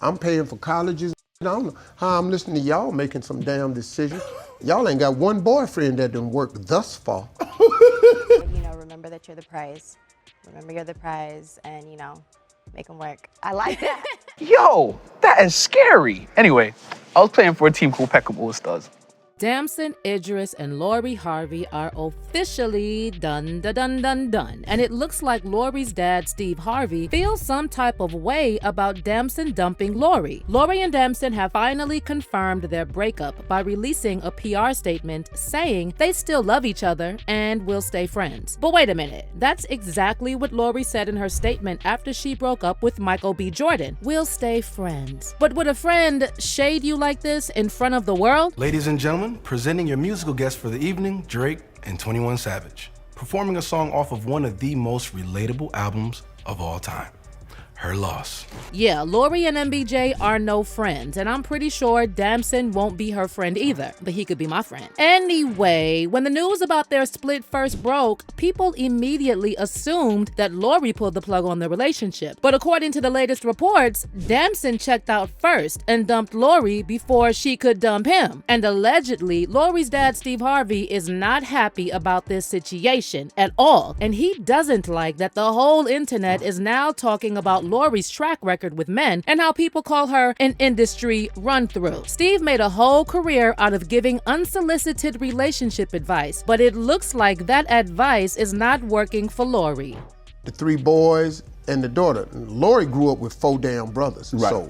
I'm paying for colleges. I don't know how I'm listening to y'all making some damn decisions. Y'all ain't got one boyfriend that done worked thus far. Remember that you're the prize. Remember you're the prize and, make them work. I like that. Yo, that is scary. Anyway, I was playing for a team called Peckham All-Stars. Damson Idris and Lori Harvey are officially done. And it looks like Lori's dad, Steve Harvey, feels some type of way about Damson dumping Lori. Lori and Damson have finally confirmed their breakup by releasing a PR statement saying they still love each other and will stay friends. But wait a minute, that's exactly what Lori said in her statement after she broke up with Michael B. Jordan. We'll stay friends. But would a friend shade you like this in front of the world? Ladies and gentlemen, presenting your musical guest for the evening, Drake and 21 Savage, performing a song off of one of the most relatable albums of all time, Her Loss. Yeah, Lori and MBJ are no friends, and I'm pretty sure Damson won't be her friend either, but he could be my friend. Anyway, when the news about their split first broke, people immediately assumed that Lori pulled the plug on the relationship. But according to the latest reports, Damson checked out first and dumped Lori before she could dump him. And allegedly, Lori's dad, Steve Harvey, is not happy about this situation at all, and he doesn't like that the whole internet is now talking about Lori's track record with men and how people call her an industry run-through. Steve made a whole career out of giving unsolicited relationship advice, but it looks like that advice is not working for Lori. The 3 boys and the daughter. Lori grew up with 4 damn brothers. Right. So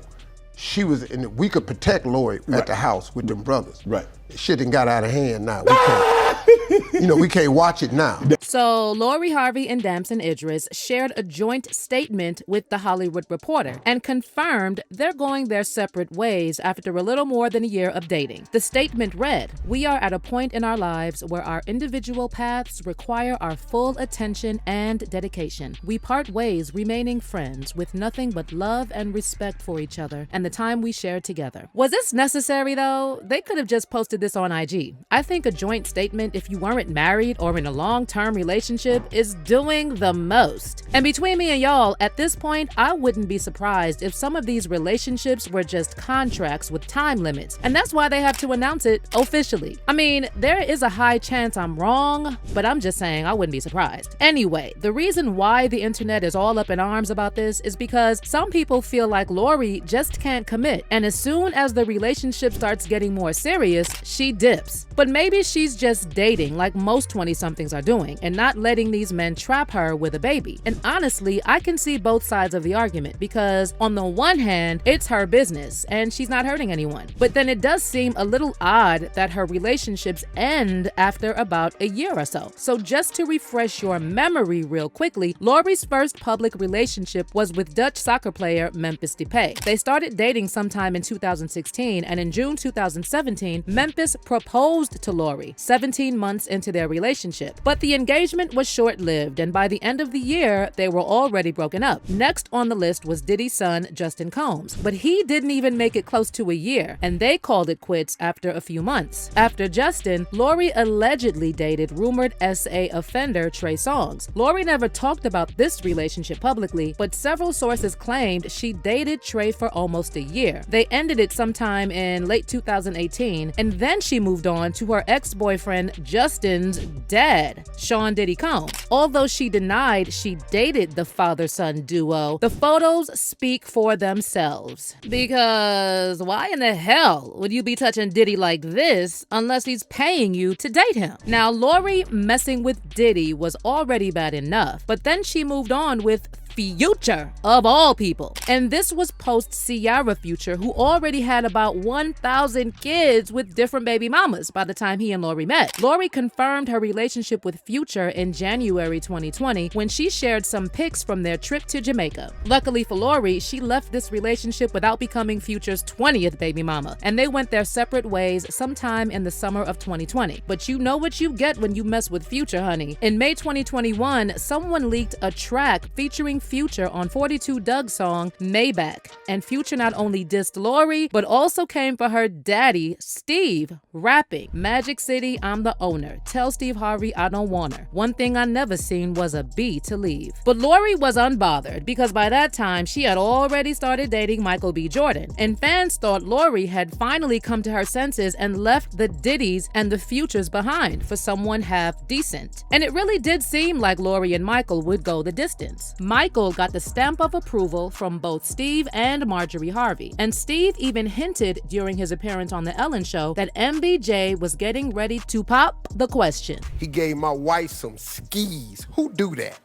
she was, and we could protect Lori at the house with them brothers. Right. Shit done got out of hand now. We can't. We can't watch it now. So Lori Harvey and Damson Idris shared a joint statement with The Hollywood Reporter and confirmed they're going their separate ways after a little more than a year of dating. The statement read, "We are at a point in our lives where our individual paths require our full attention and dedication. We part ways remaining friends with nothing but love and respect for each other and the time we share together." Was this necessary though? They could have just posted this on IG. I think a joint statement, if you weren't married or in a long-term relationship, is doing the most. And between me and y'all, at this point, I wouldn't be surprised if some of these relationships were just contracts with time limits, and that's why they have to announce it officially. I mean, there is a high chance I'm wrong, but I'm just saying I wouldn't be surprised. Anyway, the reason why the internet is all up in arms about this is because some people feel like Lori just can't commit, and as soon as the relationship starts getting more serious, she dips. But maybe she's just dating like most 20-somethings are doing and not letting these men trap her with a baby. And honestly, I can see both sides of the argument because on the one hand, it's her business and she's not hurting anyone. But then it does seem a little odd that her relationships end after about a year or so. So just to refresh your memory real quickly, Lori's first public relationship was with Dutch soccer player Memphis Depay. They started dating sometime in 2016, and in June 2017, Memphis proposed to Lori 17 months into their relationship. But the engagement was short-lived, and by the end of the year, they were already broken up. Next on the list was Diddy's son, Justin Combs, but he didn't even make it close to a year, and they called it quits after a few months. After Justin, Lori allegedly dated rumored SA offender Trey Songz. Lori never talked about this relationship publicly, but several sources claimed she dated Trey for almost a year. They ended it sometime in late 2018, and then she moved on to her ex-boyfriend Justin's dad, Sean Diddy Combs. Although she denied she dated the father-son duo, the photos speak for themselves. Because why in the hell would you be touching Diddy like this unless he's paying you to date him? Now, Lori messing with Diddy was already bad enough, but then she moved on with Future, of all people. And this was post Ciara Future, who already had about 1,000 kids with different baby mamas by the time he and Lori met. Lori confirmed her relationship with Future in January 2020 when she shared some pics from their trip to Jamaica. Luckily for Lori, she left this relationship without becoming Future's 20th baby mama, and they went their separate ways sometime in the summer of 2020. But you know what you get when you mess with Future, honey. In May 2021, someone leaked a track featuring Future on 42 Doug's song Maybach. And Future not only dissed Lori, but also came for her daddy, Steve, rapping, "Magic City, I'm the owner. Tell Steve Harvey I don't want her. One thing I never seen was a B to leave." But Lori was unbothered because by that time she had already started dating Michael B. Jordan. And fans thought Lori had finally come to her senses and left the Diddies and the Futures behind for someone half decent. And it really did seem like Lori and Michael would go the distance. Michael got the stamp of approval from both Steve and Marjorie Harvey. And Steve even hinted during his appearance on The Ellen Show that MBJ was getting ready to pop the question. He gave my wife some skis. Who do that?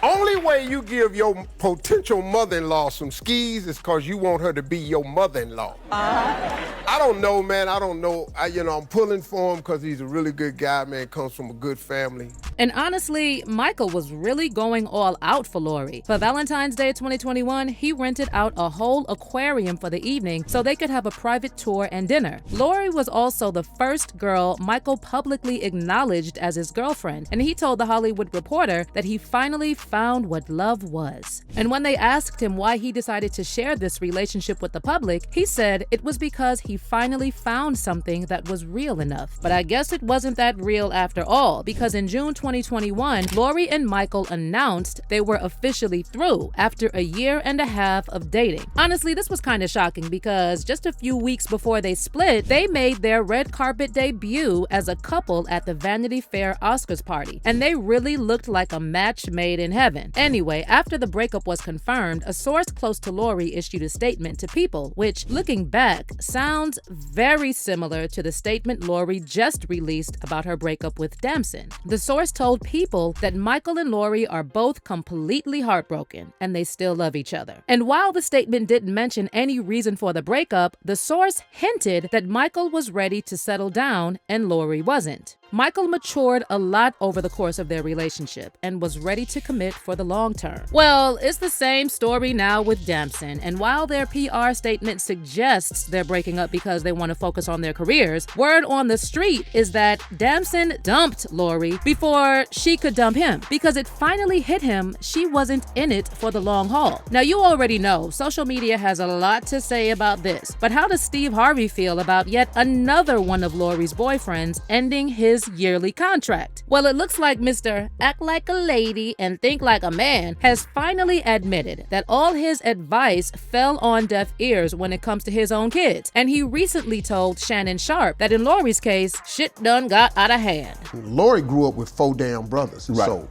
Only way you give your potential mother-in-law some skis is because you want her to be your mother-in-law. I don't know, man. I don't know. I'm pulling for him because he's a really good guy, man. Comes from a good family. And honestly, Michael was really going all out for Lori. For Valentine's Day 2021, he rented out a whole aquarium for the evening so they could have a private tour and dinner. Lori was also the first girl Michael publicly acknowledged as his girlfriend, and he told The Hollywood Reporter that he finally found what love was. And when they asked him why he decided to share this relationship with the public, he said it was because he finally found something that was real enough. But I guess it wasn't that real after all, because in June 2021, Lori and Michael announced they were officially through after a year and a half of dating. Honestly, this was kind of shocking because just a few weeks before they split, they made their red carpet debut as a couple at the Vanity Fair Oscars party, and they really looked like a match made in heaven. Anyway, after the breakup was confirmed, a source close to Lori issued a statement to People, which, looking back, sounds very similar to the statement Lori just released about her breakup with Damson. The source told People that Michael and Lori are both completely heartbroken and they still love each other. And while the statement didn't mention any reason for the breakup, the source hinted that Michael was ready to settle down and Lori wasn't. Michael matured a lot over the course of their relationship and was ready to commit for the long term. Well, it's the same story now with Damson, and while their PR statement suggests they're breaking up because they want to focus on their careers, word on the street is that Damson dumped Lori before she could dump him because it finally hit him she wasn't in it for the long haul. Now, you already know social media has a lot to say about this, but how does Steve Harvey feel about yet another one of Lori's boyfriends ending his yearly contract? Well, it looks like Mr. Act Like a Lady and Think Like a Man has finally admitted that all his advice fell on deaf ears when it comes to his own kids. And he recently told Shannon Sharp that in Lori's case, shit done got out of hand. Lori grew up with 4 damn brothers. Right. So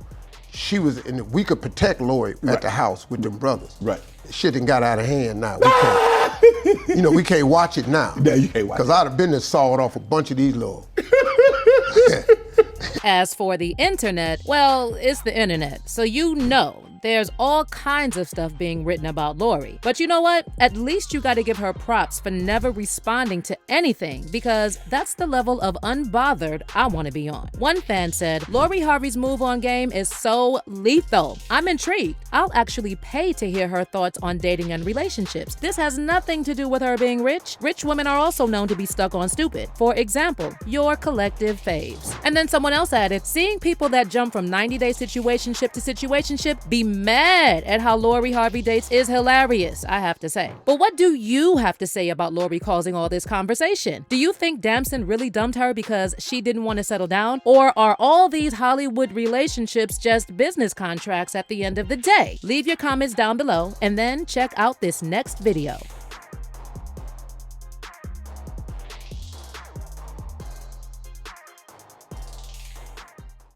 she was, and we could protect Lori at the house with them brothers. Right. Shit done got out of hand now. We can't, we can't watch it now. No, you can't watch it. Because I'd have been there sawed off a bunch of these little. As for the internet, well, it's the internet, so there's all kinds of stuff being written about Lori. But you know what? At least you gotta give her props for never responding to anything, because that's the level of unbothered I wanna be on. One fan said, Lori Harvey's move on game is so lethal. I'm intrigued. I'll actually pay to hear her thoughts on dating and relationships. This has nothing to do with her being rich. Rich women are also known to be stuck on stupid. For example, your collective faves. And then someone else added, seeing people that jump from 90-day situationship to situationship be mad at how Lori Harvey dates is hilarious, I have to say. But what do you have to say about Lori causing all this conversation? Do you think Damson really dumped her because she didn't want to settle down? Or are all these Hollywood relationships just business contracts at the end of the day? Leave your comments down below and then check out this next video.